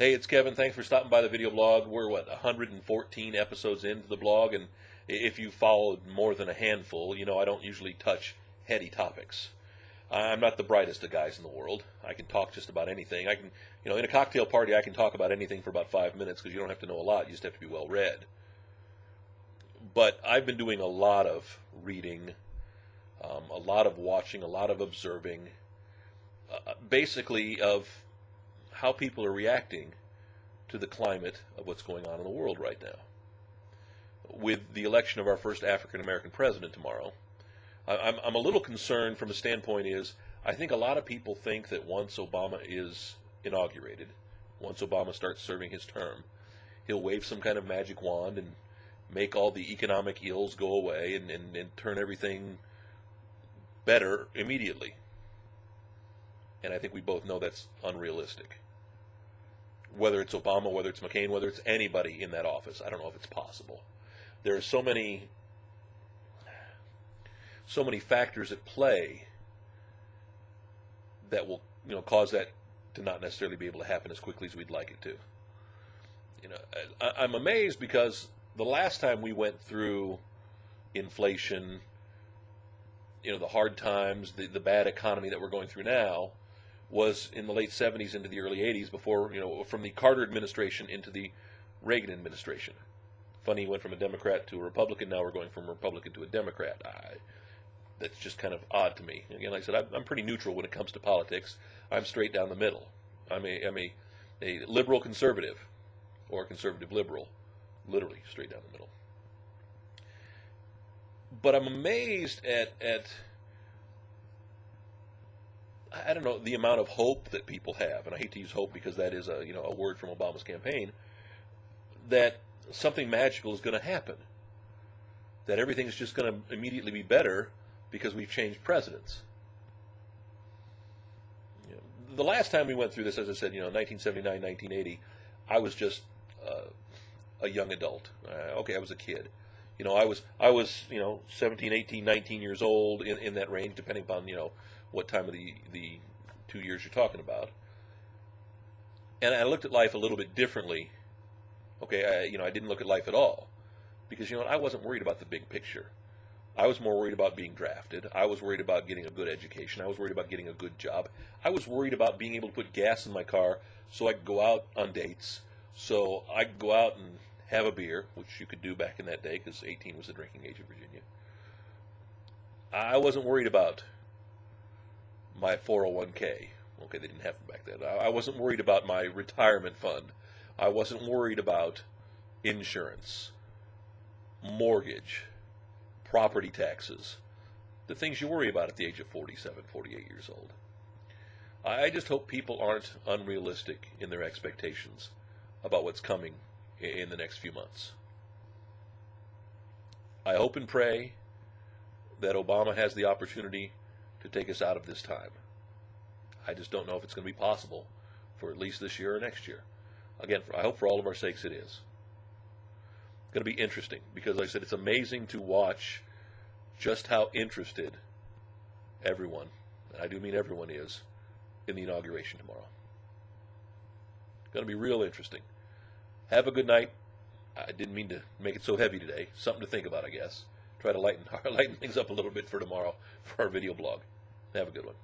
Hey, it's Kevin. Thanks for stopping by the video blog. We're, 114 episodes into the blog, and if you followed more than a handful, you know I don't usually touch heady topics. I'm not the brightest of guys in the world. I can talk just about anything. In a cocktail party, I can talk about anything for about 5 minutes because you don't have to know a lot. You just have to be well read. But I've been doing a lot of reading, a lot of watching, a lot of observing, basically of how people are reacting to the climate of what's going on in the world right now. With the election of our first African American president tomorrow, I'm a little concerned from a standpoint is I think a lot of people think that once Obama is inaugurated, once Obama starts serving his term, he'll wave some kind of magic wand and make all the economic ills go away and turn everything better immediately. And I think we both know that's unrealistic. Whether it's Obama, whether it's McCain, whether it's anybody in that office, I don't know if it's possible. There are so many factors at play that will, cause that to not necessarily be able to happen as quickly as we'd like it to. I'm amazed because the last time we went through inflation, the hard times, the bad economy that we're going through now, was in the late 70s into the early 80s before, from the Carter administration into the Reagan administration. Funny, he went from a Democrat to a Republican. Now we're going from a Republican to a Democrat. That's just kind of odd to me. Again, like I said, I'm pretty neutral when it comes to politics. I'm straight down the middle. I'm a liberal conservative or a conservative liberal, literally straight down the middle. But I'm amazed at I don't know, the amount of hope that people have, and I hate to use hope because that is a word from Obama's campaign, that something magical is going to happen, that everything is just going to immediately be better because we've changed presidents. The last time we went through this, as I said, 1979, 1980, I was just a young adult. I was a kid. I was 17, 18, 19 years old in that range, depending upon what time of the 2 years you're talking about. And I looked at life a little bit differently. I didn't look at life at all because I wasn't worried about the big picture. I was more worried about being drafted. I was worried about getting a good education. I was worried about getting a good job. I was worried about being able to put gas in my car so I could go out on dates, so I could go out and have a beer, which you could do back in that day because 18 was the drinking age of Virginia. I wasn't worried about my 401k. They didn't have them back then. I wasn't worried about my retirement fund. I wasn't worried about insurance, mortgage, property taxes, the things you worry about at the age of 47, 48 years old. I just hope people aren't unrealistic in their expectations about what's coming in the next few months. I hope and pray that Obama has the opportunity to take us out of this time. I just don't know if it's going to be possible for at least this year or next year. Again, I hope for all of our sakes it is. It's going to be interesting because, like I said, it's amazing to watch just how interested everyone, and I do mean everyone, is in the inauguration tomorrow. It's going to be real interesting. Have a good night. I didn't mean to make it so heavy today. Something to think about, I guess. Try to lighten things up a little bit for tomorrow for our video blog. Have a good one.